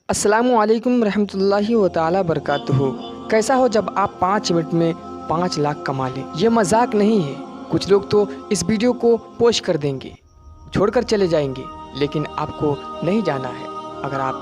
السلام علیکم ورحمۃ اللہ تعالی وبرکاتہ۔ کیسا ہو جب آپ 5 منٹ میں 5 لاکھ کما لیں؟ یہ مذاق نہیں ہے۔ کچھ لوگ تو اس ویڈیو کو پوسٹ کر دیں گے، چھوڑ کر چلے جائیں گے، لیکن آپ کو نہیں جانا ہے۔ اگر آپ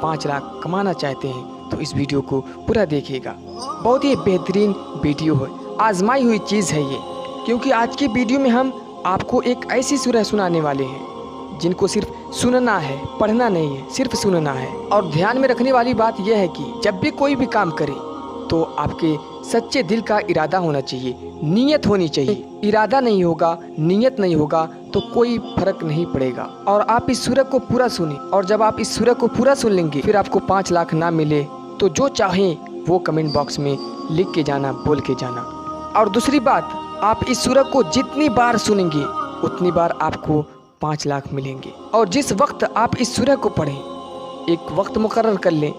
5 لاکھ کمانا چاہتے ہیں تو اس ویڈیو کو پورا دیکھیے گا۔ بہت ہی بہترین ویڈیو ہے، آزمائی ہوئی چیز ہے یہ، کیونکہ آج کی ویڈیو میں ہم آپ کو ایک ایسی سورہ سنانے والے ہیں جن کو صرف سننا ہے، پڑھنا نہیں ہے، صرف سننا ہے۔ اور دھیان میں رکھنے والی بات یہ ہے کہ جب بھی کوئی بھی کام کرے تو آپ کے سچے دل کا ارادہ ہونا چاہیے، نیت ہونی چاہیے۔ ارادہ نہیں ہوگا، نیت نہیں ہوگا تو کوئی فرق نہیں پڑے گا۔ اور آپ اس سورہ کو پورا سنیں، اور جب آپ اس سورہ کو پورا سن لیں گے، پھر آپ کو 5 لاکھ نہ ملے تو جو چاہیں وہ کمنٹ باکس میں لکھ کے جانا، بول کے جانا۔ اور دوسری بات، آپ اس سورہ کو جتنی بار سنیں گے اتنی بار آپ کو 5 لاکھ ملیں گے۔ اور جس وقت آپ اس سورہ کو پڑھیں، ایک وقت مقرر کر لیں،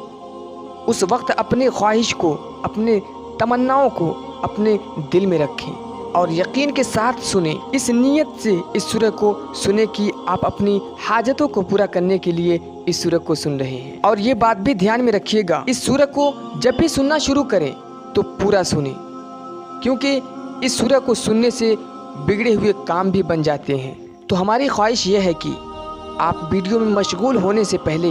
اس وقت اپنے خواہش کو، اپنے تمناؤں کو اپنے دل میں رکھیں اور یقین کے ساتھ سنیں۔ اس نیت سے اس سورہ کو سنیں کہ آپ اپنی حاجتوں کو پورا کرنے کے لیے اس سورہ کو سن رہے ہیں۔ اور یہ بات بھی دھیان میں رکھیے گا، اس سورہ کو جب بھی سننا شروع کریں تو پورا سنیں، کیونکہ اس سورہ کو سننے سے بگڑے ہوئے کام بھی بن جاتے ہیں۔ تو ہماری خواہش یہ ہے کہ آپ ویڈیو میں مشغول ہونے سے پہلے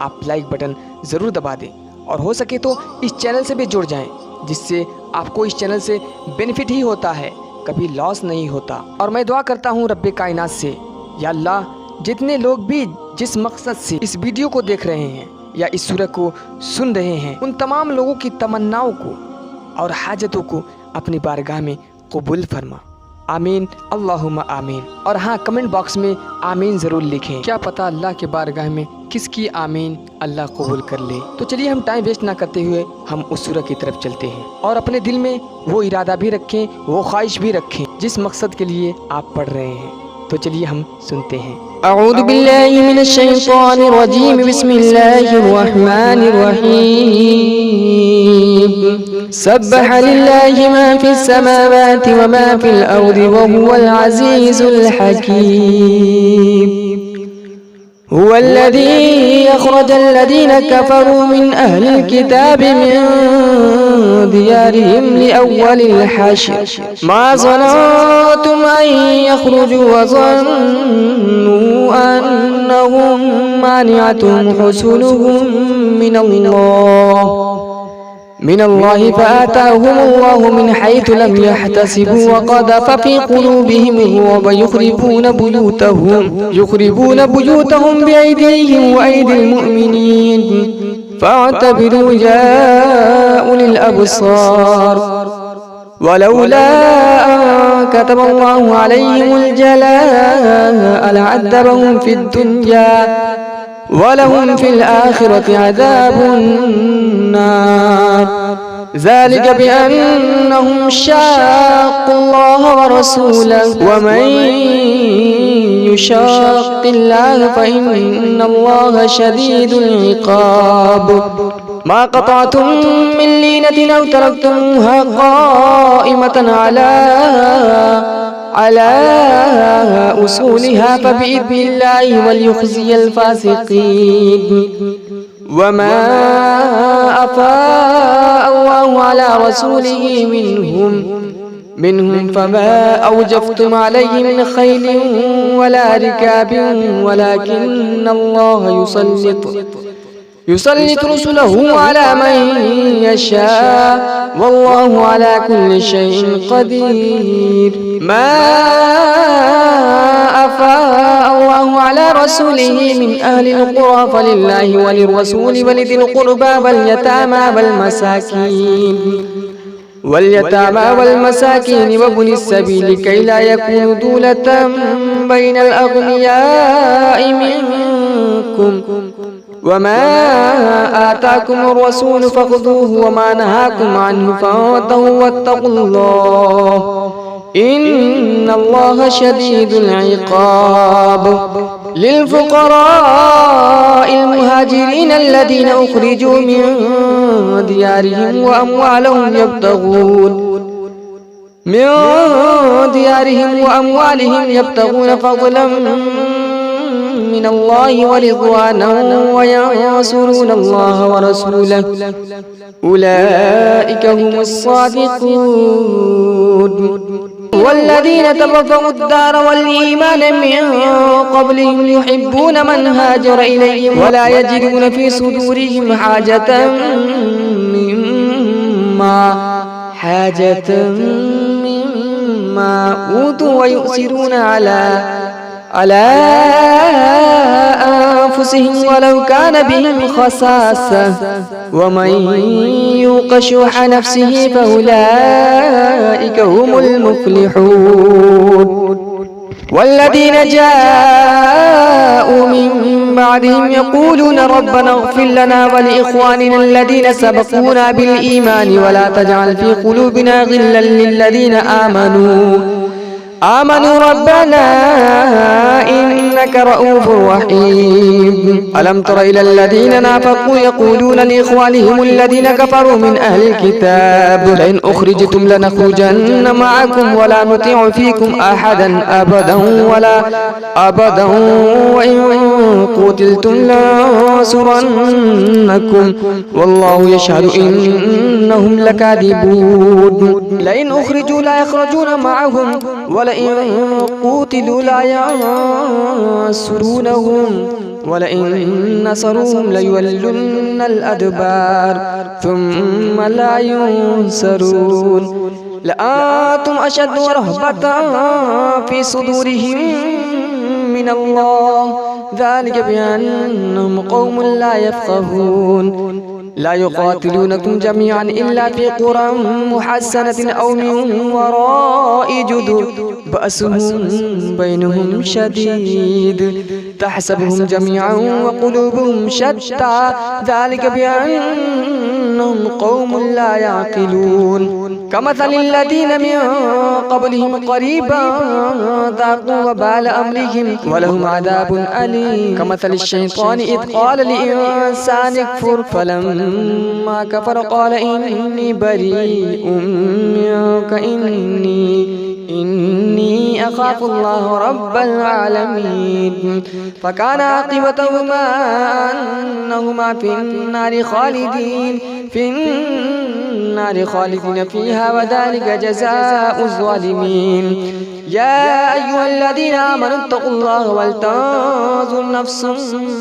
آپ لائک بٹن ضرور دبا دیں، اور ہو سکے تو اس چینل سے بھی جڑ جائیں، جس سے آپ کو اس چینل سے بینیفٹ ہی ہوتا ہے، کبھی لاس نہیں ہوتا۔ اور میں دعا کرتا ہوں رب کائنات سے، یا اللہ، جتنے لوگ بھی جس مقصد سے اس ویڈیو کو دیکھ رہے ہیں یا اس سورہ کو سن رہے ہیں، ان تمام لوگوں کی تمناؤں کو اور حاجتوں کو اپنی بارگاہ میں قبول فرما۔ آمین، اللہم آمین۔ اور ہاں، کمنٹ باکس میں آمین ضرور لکھیں، کیا پتہ اللہ کے بارگاہ میں کس کی آمین اللہ قبول کر لے۔ تو چلیے ہم ٹائم ویسٹ نہ کرتے ہوئے ہم اس سورہ کی طرف چلتے ہیں، اور اپنے دل میں وہ ارادہ بھی رکھیں، وہ خواہش بھی رکھیں جس مقصد کے لیے آپ پڑھ رہے ہیں۔ تو چلیے ہم سنتے ہیں۔ اعوذ باللہ من الشیطان الرجیم، بسم اللہ الرحمن الرحیم۔ سبح للہ ما فی السماوات وما فی الارض وهو العزیز الحکیم۔ هو الذي أخرج الذين كفروا من أهل الكتاب من ديارهم لأول الحشر ما ظننتم أن يخرجوا وظنوا أنهم مانعتهم حصونهم من الله فآتاهم الله من حيث لم يحتسبوا وقذف في قلوبهم الرعب يخربون بيوتهم بأيديهم وأيدي المؤمنين فاعتبروا يا أولي الأبصار ولولا أن كتب الله عليهم الجلاء لعذبهم في الدنيا ولهم في الآخرة عذاب النار ذلك بأنهم شاقوا الله ورسوله ومن يشاق الله فإن الله شديد العقاب ما قطعتم من لينة أو تركتموها قائمة على أصولها فبإذن الله وليخزي الفاسقين وما أفاء الله على رسوله منهم فما أوجفتم عليه من خيل ولا ركاب ولكن الله يسلط رسله على من يشاء والله على كل شيء قدير ما أفاء الله على رسوله من أهل القرى فلله وللرسول ولذي القربى واليتامى والمساكين وابن السبيل كي لا يكون دولة بين الأغنياء منكم وما آتاكم الرسول فخذوه وما نهاكم عنه فانتهوا واتقوا الله إن الله شديد العقاب للفقراء المهاجرين الذين أخرجوا من ديارهم وأموالهم يبتغون فضلا من الله ورضوانا وينصرون الله ورسوله أولئك هم الصادقون والذين تبوأوا الدار والإيمان من قبلهم يحبون من هاجر إليهم ولا يجدون في صدورهم حاجة مما أوتوا ويؤثرون على أنفسهم ولو كان بهم خصاصة ومن يوق شح نفسه فأولئك هم المفلحون والذين جاءوا من بعدهم يقولون ربنا اغفر لنا ولإخواننا الذين سبقونا بالإيمان ولا تجعل في قلوبنا غلا للذين آمنوا ربنا إنك رؤوف رحيم ألم تر إلى الذين نافقوا يقولون لإخوانهم الذين كفروا من أهل الكتاب لئن أخرجتم لنخرجن معكم ولا نطيع فيكم أحدا أبدا وإن قتلتم لننصرنكم والله يشهد إنهم لكاذبون لئن أخرجوا لا يخرجون معهم ولئن قتلوا لا ينصرونهم ولئن نصروهم ليولن الأدبار ثم لا ينصرون لأنتم أشد رهبة في صدورهم من الله ذلك بأنهم قوم لا يفقهون لا يقاتلونكم جميعا إلا في قرى محسنة أو من وراء جدر بأسهم بينهم شديد تحسبهم جميعا وقلوبهم شتى ذلك بأنهم قوم لا يعقلون كمثل الذين من قبلهم قريبا ذاقوا وبال أمرهم ولهم عذاب أليم كمثل الشيطان إذ قال للإنسان اكفر فلما كفر قال إني بريء منك إني أخاف الله رب العالمين فكان عاقبتهما أنهما في النار خالدين فيها وذلك جزاء الظالمين يا أيها الذين آمنوا اتقوا الله ولتنظر نفس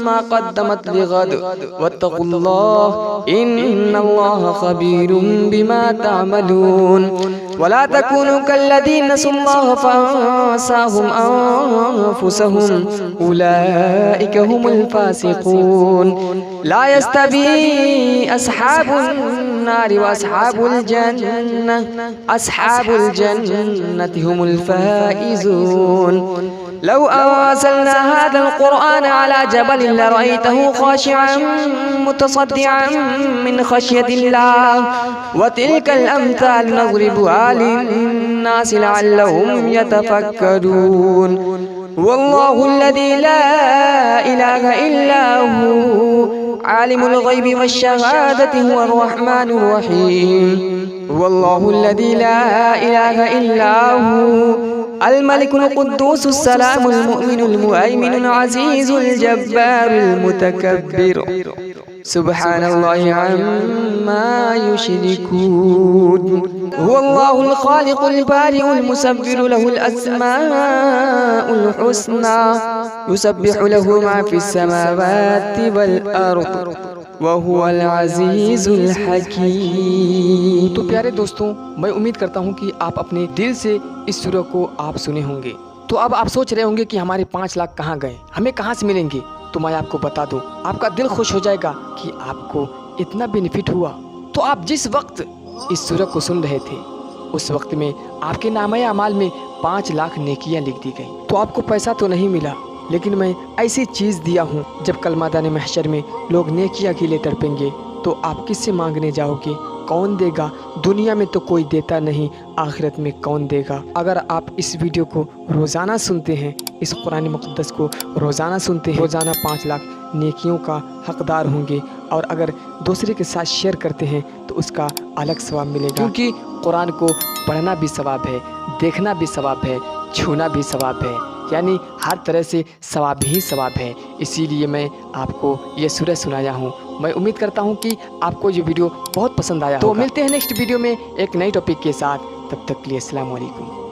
ما قدمت لغد واتقوا الله إن الله خبير بما تعملون ولا تكونوا كالذين نسوا الله فأنساهم أنفسهم أولئك هم الفاسقون لا يستوي أصحاب النار وأصحاب الجنة أصحاب الجنة هم الفائزون لو أنزلنا هذا القرآن على جبل لرأيته خاشعا متصدعا من خشية الله وتلك الأمثال نضربها للناس لعلهم يتفكرون والله الذي لا إله إلا هو عالم الغيب والشهادة هو الرحمن الرحيم والله الذي لا إله إلا هو الملك القدوس السلام المؤمن المهيمن العزيز الجبار المتكبر سبحان الله عما يشركون هو الله الخالق البارئ المسبر له الأسماء الحسنى يسبح له ما في السماوات والأرض وهو العزیز الحکیم۔ تو پیارے دوستوں، میں امید کرتا ہوں کہ آپ اپنے دل سے اس سورہ کو آپ سنے ہوں گے۔ تو اب آپ سوچ رہے ہوں گے کہ ہمارے 5 لاکھ کہاں گئے، ہمیں کہاں سے ملیں گے؟ تو میں آپ کو بتا دوں، آپ کا دل خوش ہو جائے گا کہ آپ کو اتنا بینیفٹ ہوا۔ تو آپ جس وقت اس سورہ کو سن رہے تھے اس وقت میں آپ کے نامہ اعمال میں 5 لاکھ نیکیاں لکھ دی گئیں۔ تو آپ کو پیسہ تو نہیں ملا، لیکن میں ایسی چیز دیا ہوں جب کل میدان محشر میں لوگ نیکیاں کے لیے تڑپیں گے تو آپ کس سے مانگنے جاؤ گے؟ کون دے گا؟ دنیا میں تو کوئی دیتا نہیں، آخرت میں کون دے گا؟ اگر آپ اس ویڈیو کو روزانہ سنتے ہیں، اس قرآن مقدس کو روزانہ سنتے ہیں، روزانہ 5 لاکھ نیکیوں کا حقدار ہوں گے، اور اگر دوسرے کے ساتھ شیئر کرتے ہیں تو اس کا الگ ثواب ملے گا، کیونکہ قرآن کو پڑھنا بھی ثواب ہے، دیکھنا بھی ثواب ہے، چھونا بھی ثواب ہے۔ यानी हर तरह से सवाब ही सवाब है। इसीलिए मैं आपको ये सूरह सुनाया हूँ। मैं उम्मीद करता हूँ कि आपको ये वीडियो बहुत पसंद आया। तो मिलते हैं नेक्स्ट वीडियो में एक नई टॉपिक के साथ। तब तक के लिए अस्सलाम वालेकुम।